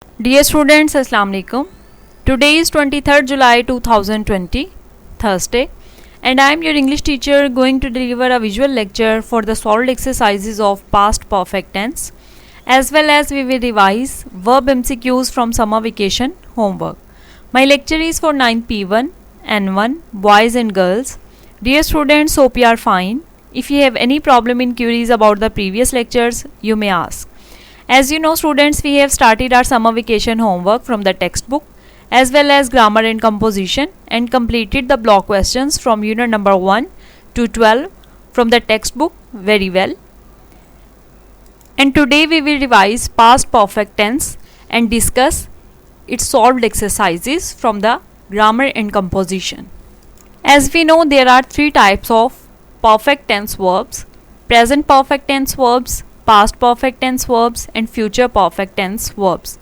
Dear students, Assalamu alaikum. Today is 23rd July 2020, Thursday, and I am your English teacher going to deliver a visual lecture for the solved exercises of past perfect tense, as well as we will revise verb MCQs from summer vacation homework. My lecture is for 9th P1, N1, boys and girls. Dear students, hope you are fine. If you have any problem in queries about the previous lectures, you may ask. As you know students, we have started our summer vacation homework from the textbook as well as grammar and composition and completed the block questions from unit number 1 to 12 from the textbook very well. And today we will revise past perfect tense and discuss its solved exercises from the grammar and composition. As we know, there are three types of perfect tense verbs: present perfect tense verbs, past perfect tense verbs and future perfect tense verbs.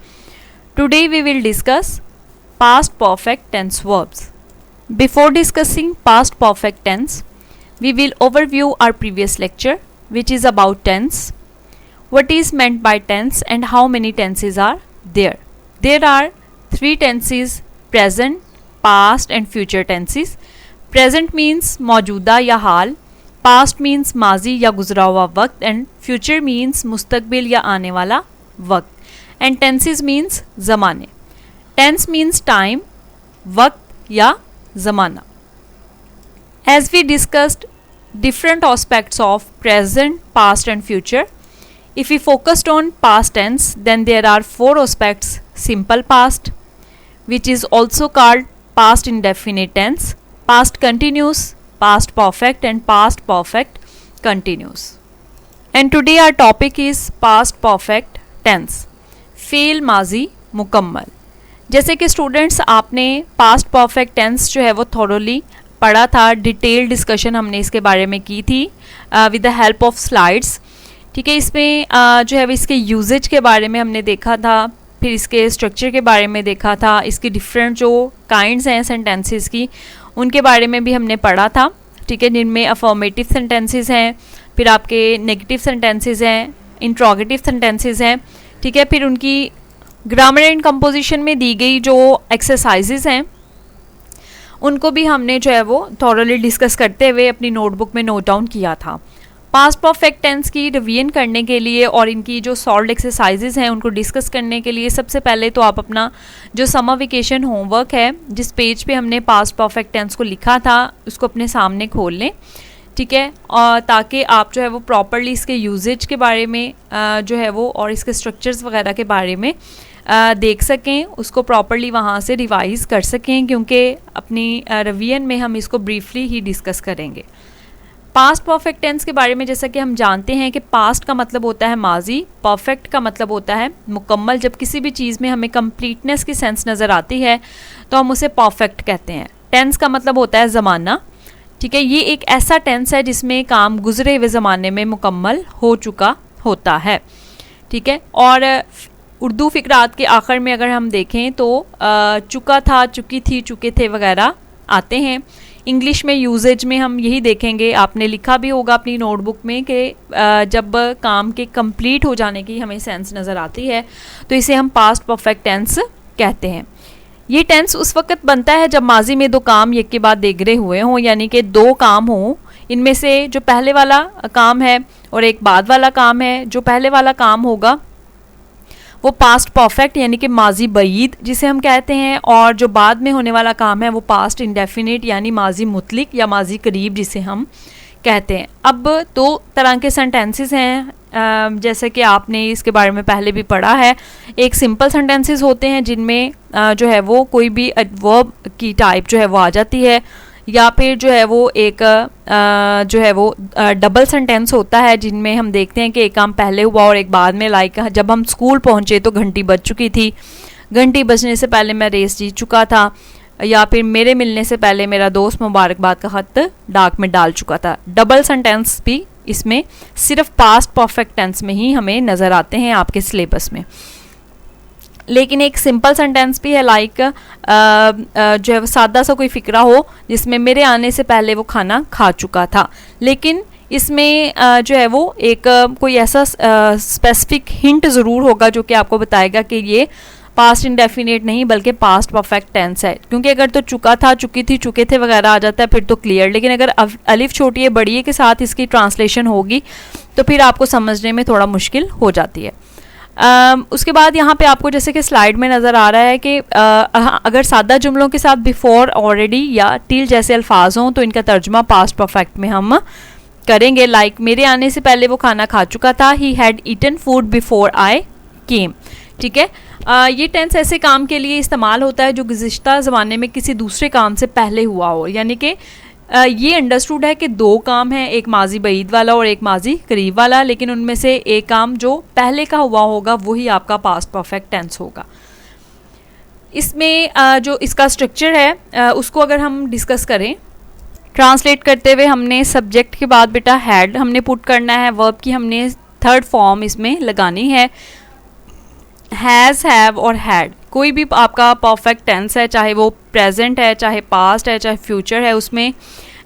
Today we will discuss past perfect tense verbs. Before discussing past perfect tense, we will overview our previous lecture, which is about tense. What is meant by tense and how many tenses are there? There are three tenses: present, past and future tenses. Present means मौजूदा या हाल, past means माजी या गुजरा हुआ वक्त and future means मुस्तकबिल या आने वाला वक्त एंड टेंसेस मीन्स ज़माने. टेंस मीन्स टाइम, वक्त या ज़माना. As we discussed different aspects of present, past and future. If we focused on past tense then there are four aspects: simple past, which is also called past indefinite tense, past continuous, past perfect and past perfect continuous. And today our topic is past perfect tense, fail माजी मुकम्मल. जैसे कि students आपने past perfect tense जो है वो thoroughly पढ़ा था, डिटेल डिस्कशन हमने इसके बारे में की थी with the help of slides. ठीक है, इसमें जो है इसके यूजेज के बारे में हमने देखा था, फिर इसके स्ट्रक्चर के बारे में देखा था, इसकी डिफरेंट जो काइंड्स हैं सेंटेंसेस की उनके बारे में भी हमने पढ़ा था. ठीक है, जिनमें अफर्मेटिव सेंटेंसेस हैं, फिर आपके नेगेटिव सेंटेंसेस हैं, इंट्रोगेटिव सेंटेंसेस हैं. ठीक है, फिर उनकी ग्रामर एंड कंपोजिशन में दी गई जो एक्सरसाइजेस हैं उनको भी हमने जो है वो थॉरली डिस्कस करते हुए अपनी नोटबुक में नोट डाउन किया था. पास्ट परफेक्ट टेंस की रिवीजन करने के लिए और इनकी जो सॉल्व्ड एक्सरसाइजेज हैं उनको डिस्कस करने के लिए सबसे पहले तो आप अपना जो समर वेकेशन होमवर्क है, जिस पेज पे हमने पास्ट परफेक्ट टेंस को लिखा था, उसको अपने सामने खोल लें. ठीक है, और ताकि आप जो है वो प्रॉपरली इसके यूजेज के बारे में जो है वो और इसके स्ट्रक्चर्स वगैरह के बारे में देख सकें, उसको प्रॉपरली वहाँ से रिवाइज़ कर सकें, क्योंकि अपनी रिवीजन में हम इसको ब्रीफली ही डिस्कस करेंगे. पास्ट परफेक्ट टेंस के बारे में जैसा कि हम जानते हैं कि पास्ट का मतलब होता है माजी, परफेक्ट का मतलब होता है मुकम्मल. जब किसी भी चीज़ में हमें कंप्लीटनेस की सेंस नज़र आती है तो हम उसे परफेक्ट कहते हैं. टेंस का मतलब होता है ज़माना. ठीक है, ये एक ऐसा टेंस है जिसमें काम गुजरे हुए ज़माने में मुकम्मल हो चुका होता है. ठीक है, और उर्दू फ़िक़रात के आखिर में अगर हम देखें तो चुका था, चुकी थी, चुके थे वगैरह आते हैं. इंग्लिश में यूजेज में हम यही देखेंगे, आपने लिखा भी होगा अपनी नोटबुक में कि जब काम के कंप्लीट हो जाने की हमें सेंस नज़र आती है तो इसे हम पास्ट परफेक्ट टेंस कहते हैं. ये टेंस उस वक्त बनता है जब माजी में दो काम एक के बाद देगरे हुए हों, यानी कि दो काम हों, इनमें से जो पहले वाला काम है और एक बाद वाला काम है. जो पहले वाला काम होगा वो पास्ट परफेक्ट यानी कि माजी बईद जिसे हम कहते हैं, और जो बाद में होने वाला काम है वो पास्ट इंडेफिनिट यानी माजी मुतलिक या माजी करीब जिसे हम कहते हैं. अब दो तरह के सेंटेंसेस हैं जैसे कि आपने इसके बारे में पहले भी पढ़ा है. एक सिंपल सेंटेंसेस होते हैं जिनमें जो है वो कोई भी वर्ब की टाइप जो है वो आ जाती है, या फिर जो है वो एक जो है वो डबल सेंटेंस होता है जिनमें हम देखते हैं कि एक काम पहले हुआ और एक बाद में. लाइक जब हम स्कूल पहुंचे तो घंटी बज चुकी थी, घंटी बजने से पहले मैं रेस जीत चुका था, या फिर मेरे मिलने से पहले मेरा दोस्त मुबारकबाद का ख़त डाक में डाल चुका था. डबल सेंटेंस भी इसमें सिर्फ पास्ट परफेक्ट टेंस में ही हमें नज़र आते हैं आपके सिलेबस में. लेकिन एक सिंपल सेंटेंस भी है, लाइक जो है सादा सा कोई फ़िक्रा हो जिसमें मेरे आने से पहले वो खाना खा चुका था, लेकिन इसमें जो है वो एक कोई ऐसा स्पेसिफिक हिंट ज़रूर होगा जो कि आपको बताएगा कि ये पास्ट इंडेफिनिट नहीं बल्कि पास्ट परफेक्ट टेंस है, क्योंकि अगर तो चुका था, चुकी थी, चुके थे वगैरह आ जाता है फिर तो क्लियर, लेकिन अगर अलिफ छोटी है बड़ी है के साथ इसकी ट्रांसलेशन होगी तो फिर आपको समझने में थोड़ा मुश्किल हो जाती है। उसके बाद यहाँ पे आपको जैसे कि स्लाइड में नज़र आ रहा है कि अगर सादा जुमलों के साथ बिफोर, ऑलरेडी या टिल जैसे अल्फाज हों तो इनका तर्जुमा पास्ट परफेक्ट में हम करेंगे। लाइक मेरे आने से पहले वो खाना खा चुका था, he had eaten food before I came. ठीक है, ये टेंस ऐसे काम के लिए इस्तेमाल होता है जो गुज़िश्ता ज़माने में किसी दूसरे काम से पहले हुआ हो, यानी कि ये अंडरस्टूड है कि दो काम हैं, एक माजी बईद वाला और एक माजी करीब वाला, लेकिन उनमें से एक काम जो पहले का हुआ होगा वही आपका पास्ट परफेक्ट टेंस होगा। इसमें जो इसका स्ट्रक्चर है उसको अगर हम डिस्कस करें, ट्रांसलेट करते हुए हमने सब्जेक्ट के बाद बेटा हैड हमने पुट करना है, वर्ब की हमने थर्ड फॉर्म इसमें लगानी है, हैज़, हैव और हैड। कोई भी आपका परफेक्ट टेंस है, चाहे वो प्रेजेंट है, चाहे पास्ट है, चाहे फ्यूचर है, उसमें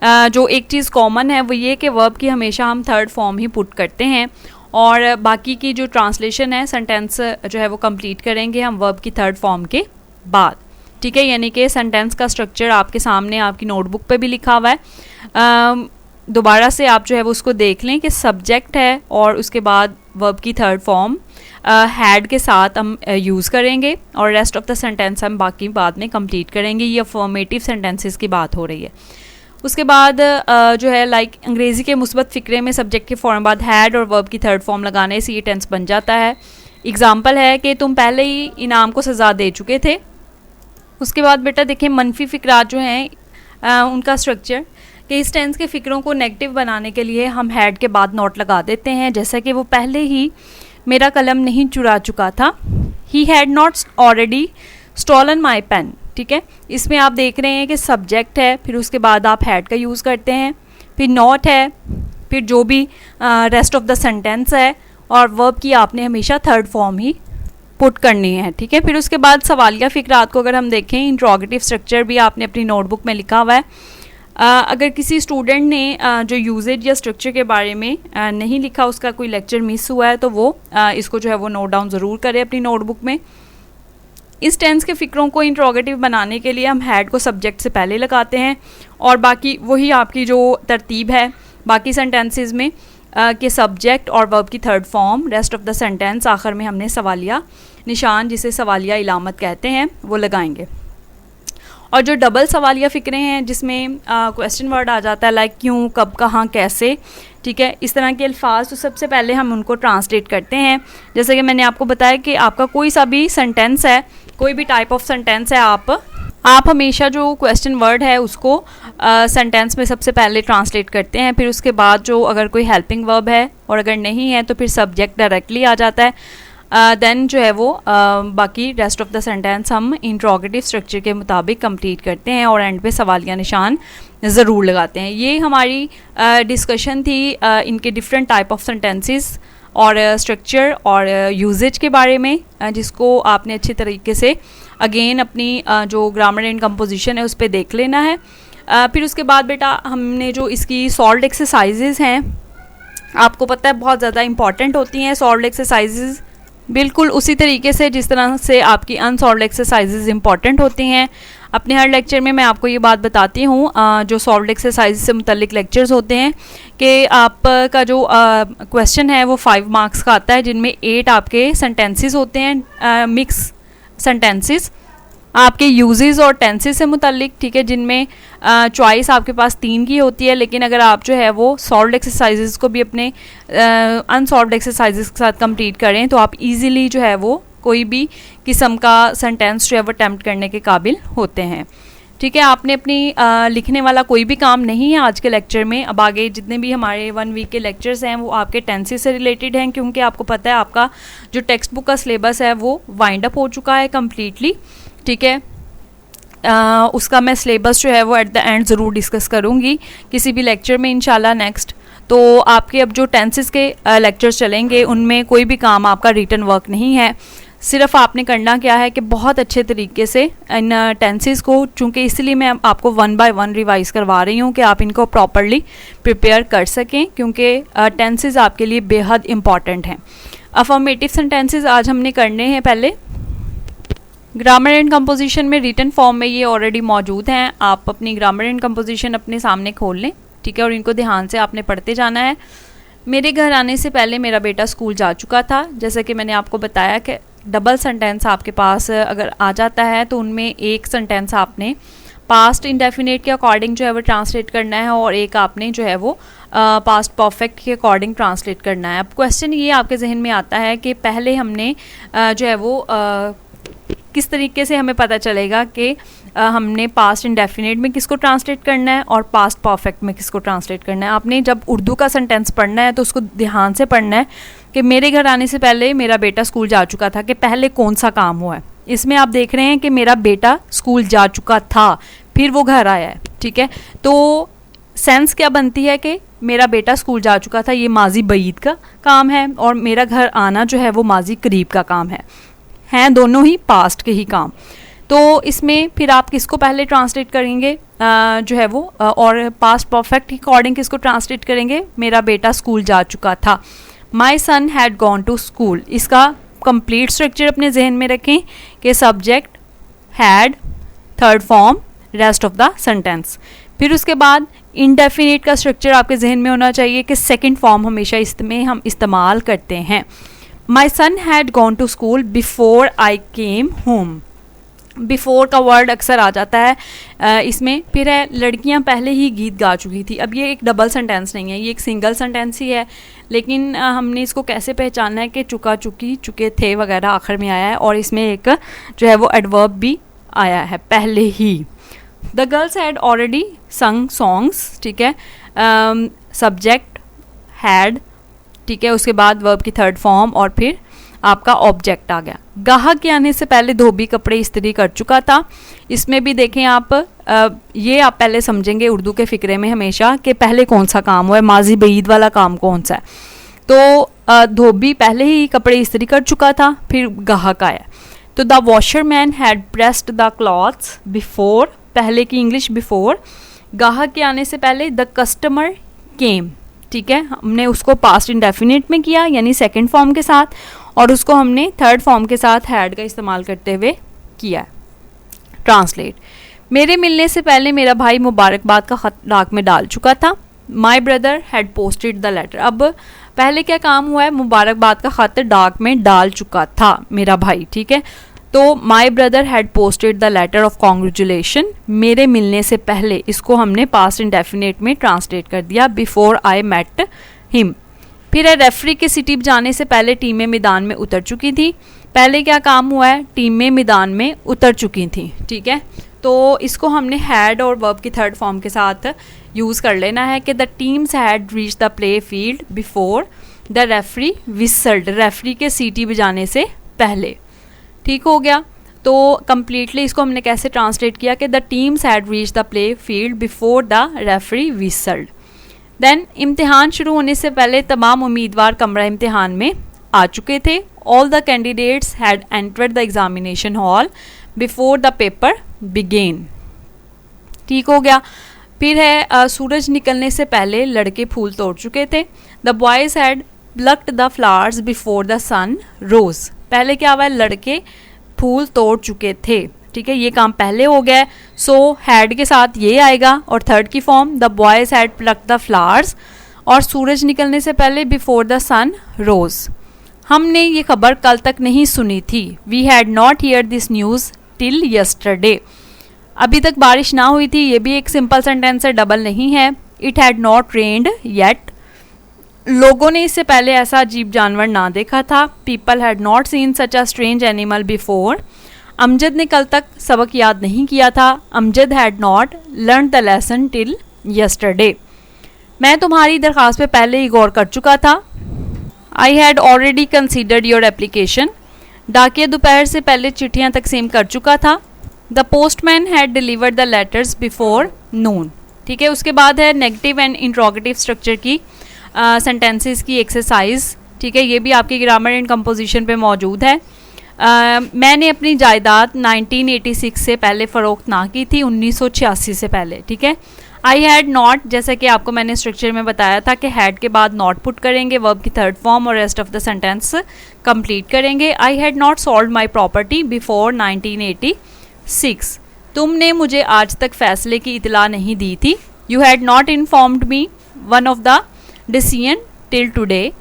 जो एक चीज़ कॉमन है वो ये कि वर्ब की हमेशा हम थर्ड फॉर्म ही पुट करते हैं, और बाकी की जो ट्रांसलेशन है सेंटेंस जो है वो कंप्लीट करेंगे हम वर्ब की थर्ड फॉर्म के बाद। ठीक है, यानी कि सेंटेंस का स्ट्रक्चर आपके सामने आपकी नोटबुक पे भी लिखा हुआ है, दोबारा से आप जो है वो उसको देख लें कि सब्जेक्ट है और उसके बाद वर्ब की थर्ड फॉर्म हैड के साथ हम यूज़ करेंगे, और रेस्ट ऑफ द सेंटेंस हम बाकी बाद में कंप्लीट करेंगे। ये अफर्मेटिव सेंटेंसेस की बात हो रही है। उसके बाद जो है लाइक अंग्रेज़ी के मुस्बत फ़िक्रे में सब्जेक्ट के फॉर्म बाद हैड और वर्ब की थर्ड फॉर्म लगाने से ये टेंस बन जाता है। एग्जाम्पल है कि तुम पहले ही इनाम को सज़ा दे चुके थे। उसके बाद बेटा देखिए मनफी फ़िक्रात जो हैं उनका स्ट्रक्चर, कि इस टेंस के फ़िक्रों को नेगेटिव बनाने के लिए हम हैड के बाद नोट लगा देते हैं, जैसा कि वो पहले ही मेरा कलम नहीं चुरा चुका था, he had not already stolen my pen. ठीक है, इसमें आप देख रहे हैं कि सब्जेक्ट है, फिर उसके बाद आप हैड का यूज़ करते हैं, फिर नॉट है, फिर जो भी रेस्ट ऑफ द सेंटेंस है, और वर्ब की आपने हमेशा थर्ड फॉर्म ही पुट करनी है। ठीक है, फिर उसके बाद सवालिया फ़िक्रात को अगर हम देखें, इंट्रोगेटिव स्ट्रक्चर भी आपने अपनी नोटबुक में लिखा हुआ है। अगर किसी स्टूडेंट ने जो यूजेज या स्ट्रक्चर के बारे में नहीं लिखा, उसका कोई लेक्चर मिस हुआ है, तो वो इसको जो है वो नोट डाउन ज़रूर करें अपनी नोटबुक में। इस टेंस के फ़िक्रों को इंट्रोगेटिव बनाने के लिए हम हैड को सब्जेक्ट से पहले लगाते हैं, और बाकी वही आपकी जो तरतीब है बाकी सेंटेंसेस में कि सब्जेक्ट और वर्ब की third form, rest of the sentence, आखिर में हमने सवालिया निशान जिसे सवालिया इलामत कहते हैं वो लगाएंगे। और जो डबल सवालिया फ़िक्रे हैं जिसमें क्वेश्चन वर्ड आ जाता है, लाइक क्यों, कब, कहाँ, कैसे, ठीक है, इस तरह के अल्फाज, तो सबसे पहले हम उनको ट्रांसलेट करते हैं। जैसे कि मैंने आपको बताया कि आपका कोई सा भी सेंटेंस है, कोई भी टाइप ऑफ सेंटेंस है, आप हमेशा जो क्वेश्चन वर्ड है उसको सेंटेंस में सबसे पहले ट्रांसलेट करते हैं, फिर उसके बाद जो अगर कोई हेल्पिंग वर्ब है और अगर नहीं है तो फिर सब्जेक्ट डायरेक्टली आ जाता है। देन जो है वो बाकी रेस्ट ऑफ द सेंटेंस हम इंट्रोगेटिव स्ट्रक्चर के मुताबिक कंप्लीट करते हैं और एंड पे सवालिया निशान ज़रूर लगाते हैं। ये हमारी डिस्कशन थी इनके डिफरेंट टाइप ऑफ सेंटेंसेस और स्ट्रक्चर और यूजेज के बारे में, जिसको आपने अच्छे तरीके से अगेन अपनी जो ग्रामर एंड कंपोजिशन है उस पर देख लेना है। फिर उसके बाद बेटा हमने जो इसकी सॉल्व्ड एक्सरसाइजेज हैं, आपको पता है बहुत ज़्यादा इंपॉर्टेंट होती हैं सॉल्व्ड एक्सरसाइजेज, बिल्कुल उसी तरीके से जिस तरह से आपकी अनसॉल्व्ड एक्सरसाइजेज इंपॉर्टेंट होती हैं। अपने हर लेक्चर में मैं आपको ये बात बताती हूँ, जो सॉल्व्ड एक्सरसाइज से मुतल्लिक लेक्चर्स होते हैं, कि आपका जो क्वेश्चन है वो 5 मार्क्स का आता है, जिनमें 8 आपके सेंटेंसेस होते हैं, मिक्स सेंटेंसेस आपके यूजेस और टेंसेस से मुतल्लिक, ठीक है, जिनमें चॉइस आपके पास 3 की होती है। लेकिन अगर आप जो है वो सॉल्व्ड एक्सरसाइजेज को भी अपने अनसॉल्व्ड एक्सरसाइजेज के साथ कंप्लीट करें तो आप इजीली जो है वो कोई भी किस्म का सेंटेंस जो है वो अटैम्प्ट करने के काबिल होते हैं। ठीक है, आपने अपनी लिखने वाला कोई भी काम नहीं है आज के लेक्चर में। अब आगे जितने भी हमारे 1 वीक के लेक्चर्स हैं वो आपके टेंसेस से रिलेटेड हैं, क्योंकि आपको पता है आपका जो टेक्स्ट बुक का सिलेबस है वो वाइंड अप हो चुका है कम्प्लीटली। ठीक है, उसका मैं सिलेबस जो है वो एट द एंड ज़रूर डिस्कस करूँगी किसी भी लेक्चर में इंशाल्लाह नेक्स्ट। तो आपके अब जो टेंसेस के लेक्चर्स चलेंगे उनमें कोई भी काम आपका रिटन वर्क नहीं है, सिर्फ आपने करना क्या है कि बहुत अच्छे तरीके से इन टेंसेस को, चूँकि इसलिए मैं आपको 1 बाय 1 रिवाइज़ करवा रही हूँ कि आप इनको प्रॉपरली प्रिपेयर कर सकें, क्योंकि टेंसेस आपके लिए बेहद इम्पॉर्टेंट हैं। अफर्मेटिव सेंटेंसेस आज हमने करने हैं पहले। ग्रामर एंड कंपोजिशन में रिटन फॉर्म में ये ऑलरेडी मौजूद हैं। आप अपनी ग्रामर एंड कंपोजिशन अपने सामने खोल लें, ठीक है, और इनको ध्यान से आपने पढ़ते जाना है। मेरे घर आने से पहले मेरा बेटा स्कूल जा चुका था। जैसे कि मैंने आपको बताया कि डबल सेंटेंस आपके पास अगर आ जाता है तो उनमें एक सेंटेंस आपने पास्ट इंडेफिनिट के अकॉर्डिंग जो है वो ट्रांसलेट करना है और एक आपने जो है वो पास्ट परफेक्ट के अकॉर्डिंग ट्रांसलेट करना है। अब क्वेश्चन ये आपके जहन में आता है कि पहले हमने जो है वो किस तरीके से हमें पता चलेगा कि हमने पास्ट इंडेफिनिट में किसको ट्रांसलेट करना है और पास्ट परफेक्ट में किसको ट्रांसलेट करना है। आपने जब उर्दू का सेंटेंस पढ़ना है तो उसको ध्यान से पढ़ना है कि मेरे घर आने से पहले मेरा बेटा स्कूल जा चुका था, कि पहले कौन सा काम हुआ है। इसमें आप देख रहे हैं कि मेरा बेटा स्कूल जा चुका था, फिर वो घर आया है, ठीक है। तो सेंस क्या बनती है कि मेरा बेटा स्कूल जा चुका था, ये माजी बईद का काम है, और मेरा घर आना जो है वो माजी करीब का काम है, हैं दोनों ही पास्ट के ही काम। तो इसमें फिर आप किसको पहले ट्रांसलेट करेंगे जो है वो और पास्ट परफेक्ट के अकॉर्डिंग किसको ट्रांसलेट करेंगे, मेरा बेटा स्कूल जा चुका था, माई son had gone to school. इसका कंप्लीट स्ट्रक्चर अपने जहन में रखें कि subject, had, third form, rest of the sentence. फिर उसके बाद इनडेफिनिट का स्ट्रक्चर आपके जहन में होना चाहिए कि सेकंड फॉर्म हमेशा इसमें हम इस्तेमाल करते हैं। My son had gone to school before I came home. Before का वर्ड अक्सर आ जाता है इसमें। फिर है लड़कियां पहले ही गीत गा चुकी थी। अब ये एक डबल सेंटेंस नहीं है, ये एक सिंगल सेंटेंस ही है, लेकिन हमने इसको कैसे पहचानना है कि चुका, चुकी, चुके थे वगैरह आखिर में आया है, और इसमें एक जो है वो एडवर्ब भी आया है पहले ही। द गर्ल्स हैड ऑलरेडी संग सॉन्ग्स, ठीक है, सब्जेक्ट हैड, ठीक है, उसके बाद वर्ब की थर्ड फॉर्म और फिर आपका ऑब्जेक्ट आ गया। गाहक के आने से पहले धोबी कपड़े इस्त्री कर चुका था। इसमें भी देखें आप ये आप पहले समझेंगे उर्दू के फ़िक्रे में हमेशा कि पहले कौन सा काम हुआ है, माजी बईद वाला काम कौन सा है। तो धोबी पहले ही कपड़े इस्त्री कर चुका था, फिर गाहक आया। तो the washerman had pressed the clothes before, पहले की इंग्लिश बिफोर। गाहक के आने से पहले द कस्टमर केम, ठीक है, हमने उसको पास्ट इंडेफिनिट में किया यानी सेकंड फॉर्म के साथ, और उसको हमने थर्ड फॉर्म के साथ हैड का इस्तेमाल करते हुए किया। ट्रांसलेट, मेरे मिलने से पहले मेरा भाई मुबारकबाद का खत डाक में डाल चुका था। My brother had posted the letter. अब पहले क्या काम हुआ है, मुबारकबाद का खत डाक में डाल चुका था मेरा भाई, ठीक है। तो my brother had posted the letter of congratulation, मेरे मिलने से पहले, इसको हमने पास्ट इंडेफिनिट में ट्रांसलेट कर दिया, बिफोर आई मेट हिम। फिर रेफरी के सिटी जाने से पहले टीमें मैदान में उतर चुकी थी। पहले क्या काम हुआ है, टीमें मैदान में उतर चुकी थी, ठीक है। तो इसको हमने हैड और वर्ब की थर्ड फॉर्म के साथ यूज़ कर लेना है कि the teams had reach the play field before the referee whistled, referee के सीटी बजाने से पहले, ठीक हो गया। तो कम्प्लीटली इसको हमने कैसे ट्रांसलेट किया कि the teams had reach the play field before the referee whistled. Then इम्तिहान शुरू होने से पहले तमाम उम्मीदवार कमरा इम्तिहान में आ चुके थे। All the candidates had entered the examination hall before the paper began, ठीक हो गया। फिर है सूरज निकलने से पहले लड़के फूल तोड़ चुके थे। The boys had plucked the flowers before the sun rose, पहले क्या हुआ है, लड़के फूल तोड़ चुके थे, ठीक है, ये काम पहले हो गया। सो हैड के साथ ये आएगा और थर्ड की form the boys had plucked the flowers, और सूरज निकलने से पहले बिफोर द सन रोज। हमने ये खबर कल तक नहीं सुनी थी। We had not hear this news till yesterday, अभी तक बारिश ना हुई थी, ये भी एक सिंपल सेंटेंस है, डबल नहीं है। It had not rained yet, लोगों ने इससे पहले ऐसा अजीब जानवर ना देखा था। People had not scene such a strange animal before, Amjad ने कल तक सबक याद नहीं किया था। Amjad had not learn the lesson till yesterday, मैं तुम्हारी दरख्वास्त पे पहले ही गौर कर चुका था। I had already considered your application, डाकिया दोपहर से पहले चिट्ठियाँ तकसीम कर चुका था। The postman had delivered the letters before noon, ठीक है। उसके बाद है नेगेटिव एंड इंट्रोगेटिव स्ट्रक्चर की सेंटेंसेस की एक्सरसाइज, ठीक है, ये भी आपकी ग्रामर एंड कंपोजिशन पे मौजूद है। मैंने अपनी जायदाद 1986 से पहले फ़रोख्त ना की थी, 1986 से पहले, ठीक है। आई हैड नॉट, जैसे कि आपको मैंने स्ट्रक्चर में बताया था कि हैड के बाद नॉट पुट करेंगे, वर्ब की थर्ड फॉर्म, और rest of the sentence complete करेंगे। I had not sold my property before 1986। तुमने मुझे आज तक फैसले की इतला नहीं दी थी। You had not informed me one of the decision till today.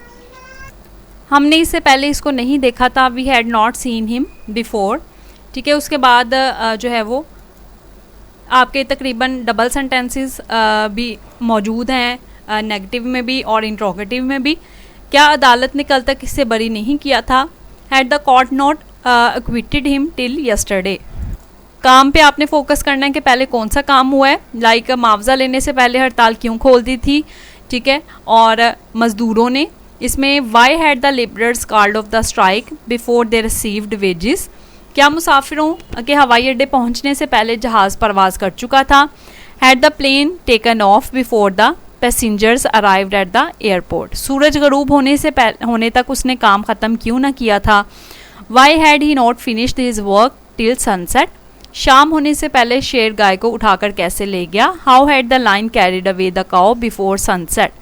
हमने इससे पहले इसको नहीं देखा था। We had not seen him before. ठीक है, उसके बाद जो है वो आपके तकरीबन डबल सेंटेंसेस भी मौजूद हैं, नेगेटिव में भी और इंट्रोगेटिव में भी। क्या अदालत ने कल तक इससे बरी नहीं किया था? Had the court not acquitted him till yesterday. काम पे आपने फोकस करना है कि पहले कौन सा काम हुआ है, लाइक मुआवजा लेने से पहले हड़ताल क्यों खोल दी थी, ठीक है, और मज़दूरों ने। इसमें why had the labourers called off the strike before they received wages. क्या मुसाफिरों के हवाई अड्डे पहुंचने से पहले जहाज़ परवाज कर चुका था? Had the plane taken off before the passengers arrived at the airport. सूरज गरूब होने तक उसने काम ख़त्म क्यों ना किया था? Why had he not finished his work till sunset. शाम होने से पहले शेर गाय को उठाकर कैसे ले गया? How had the lion carried away the cow before sunset.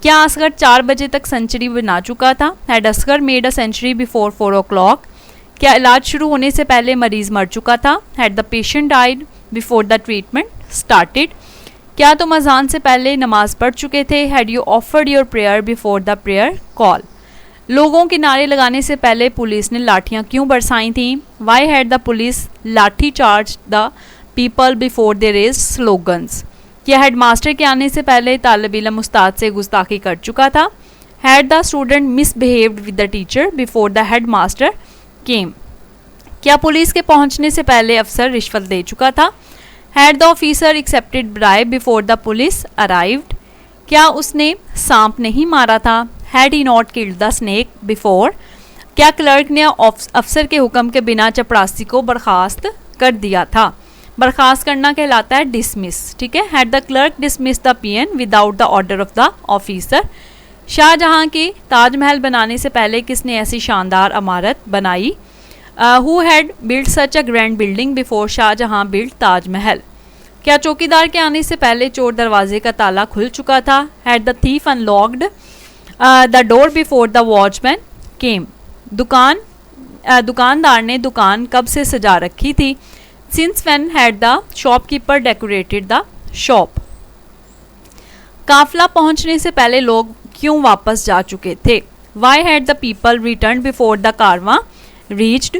क्या असगर 4 बजे तक सेंचुरी बना चुका था? Had Asghar made a century before 4 o'clock। क्या इलाज शुरू होने से पहले मरीज मर चुका था? Had the patient died before the treatment started. क्या तुम अजान से पहले नमाज पढ़ चुके थे? Had you offered your prayer before the prayer call. लोगों के नारे लगाने से पहले पुलिस ने लाठियां क्यों बरसाई थीं? वाई हैड द पुलिस लाठी charge the people before they raised slogans. क्या हेड मास्टर के आने से पहले तालिब इल्म उस्ताद से गुस्ताखी कर चुका था? Had the student misbehaved with the teacher before the head master केम। क्या पुलिस के पहुंचने से पहले अफसर रिश्वत दे चुका था? Had the officer accepted bribe before the police arrived. क्या उसने सांप नहीं मारा था? Had he not killed the snake before. क्या क्लर्क ने अफसर के हुक्म के बिना चपरासी को बर्खास्त कर दिया था? बर्खास्त करना कहलाता है डिसमिस। ठीक है, had the clerk dismiss the peon without the order of the officer. Shah Jahan के ताजमहल बनाने से पहले किसने ऐसी शानदार इमारत बनाई? Who had build such a grand building before Shah Jahan build Taj Mahal. क्या चौकीदार के आने से पहले चोर दरवाजे का ताला खुल चुका था? Had the thief unlocked the door before the watchman came. दुकानदार ने दुकान कब से सजा रखी थी? Since when had the shopkeeper decorated the shop. काफिला पहुंचने से पहले लोग क्यों वापस जा चुके थे? Why had the people return before the caravan reached.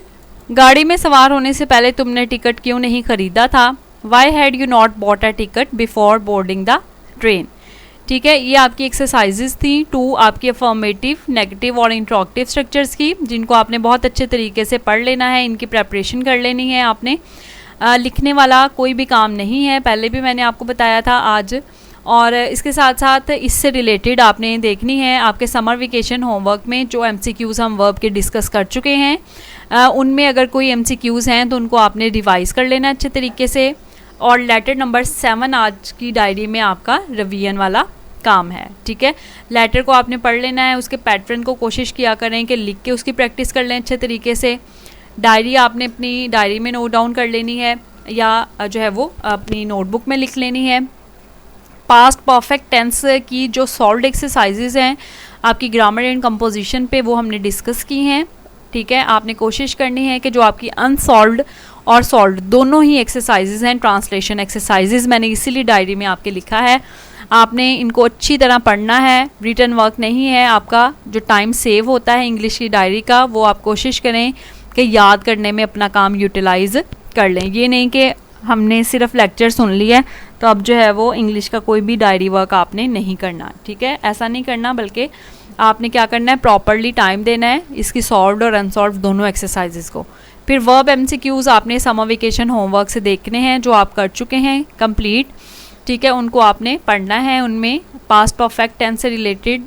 गाड़ी में सवार होने से पहले तुमने टिकट क्यों नहीं खरीदा था? Why had you not bought a ticket before boarding the train. ठीक है, ये आपकी एक्सरसाइजेज थी 2 आपकी अफर्मेटिव, नेगेटिव और इंट्रोगेटिव स्ट्रक्चर्स की, जिनको आपने बहुत अच्छे तरीके से पढ़ लेना है, इनकी प्रेपरेशन कर लेनी है आपने। लिखने वाला कोई भी काम नहीं है, पहले भी मैंने आपको बताया था आज। और इसके साथ साथ इससे रिलेटेड आपने देखनी है आपके समर वेकेशन होमवर्क में जो MCQs हम वर्ब के डिस्कस कर चुके हैं, उनमें अगर कोई MCQs हैं तो उनको आपने रिवाइज़ कर लेना अच्छे तरीके से। और लेटर नंबर 7 आज की डायरी में आपका रिवीजन वाला काम है। ठीक है, लेटर को आपने पढ़ लेना है, उसके पैटर्न को कोशिश किया करें कि लिख के उसकी प्रैक्टिस कर लें अच्छे तरीके से। डायरी आपने अपनी डायरी में नोट डाउन कर लेनी है या जो है वो अपनी नोटबुक में लिख लेनी है। पास्ट परफेक्ट टेंस की जो सॉल्व्ड एक्सरसाइजेज हैं आपकी ग्रामर एंड कंपोजिशन पे, वो हमने डिस्कस की हैं। ठीक है, आपने कोशिश करनी है कि जो आपकी अनसॉल्व्ड और सॉल्व्ड दोनों ही एक्सरसाइजेज हैं, ट्रांसलेशन एक्सरसाइजेज मैंने इसीलिए डायरी में आपके लिखा है, आपने इनको अच्छी तरह पढ़ना है। रिटन वर्क नहीं है, आपका जो टाइम सेव होता है इंग्लिश की डायरी का, वो आप कोशिश करें कि याद करने में अपना काम यूटिलाइज कर लें। ये नहीं कि हमने सिर्फ लेक्चर सुन लिया तो अब जो है वो इंग्लिश का कोई भी डायरी वर्क आपने नहीं करना। ठीक है, ऐसा नहीं करना, बल्कि आपने क्या करना है, प्रॉपरली टाइम देना है इसकी सॉल्व्ड और अनसॉल्व्ड दोनों एक्सरसाइजेज को। फिर वर्ब MCQs आपने समर वेकेशन होमवर्क से देखने हैं जो आप कर चुके हैं कंप्लीट। ठीक है, उनको आपने पढ़ना है, उनमें पास्ट परफेक्ट टेंस से रिलेटेड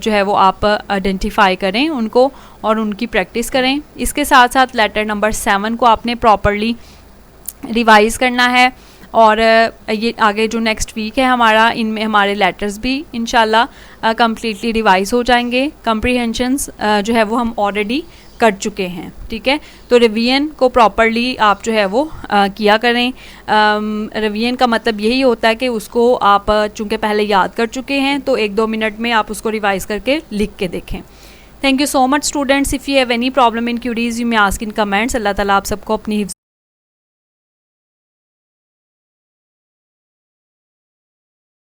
जो है वो आप आइडेंटिफाई करें उनको और उनकी प्रैक्टिस करें। इसके साथ साथ लेटर नंबर 7 को आपने प्रॉपरली रिवाइज़ करना है। और ये आगे जो नेक्स्ट वीक है हमारा, इनमें हमारे लेटर्स भी इंशाल्लाह कम्प्लीटली रिवाइज़ हो जाएंगे। कम्प्रीहेंशंस जो है वो हम ऑलरेडी कर चुके हैं, ठीक है। तो रिवीजन को प्रॉपरली आप जो है वो किया करें। रिवीजन का मतलब यही होता है कि उसको आप चूँकि पहले याद कर चुके हैं तो 1-2 मिनट में आप उसको रिवाइज करके लिख के देखें। Thank you so much students. If you have any problem in queries you may ask in comments. अल्लाह ताला आप सबको अपनी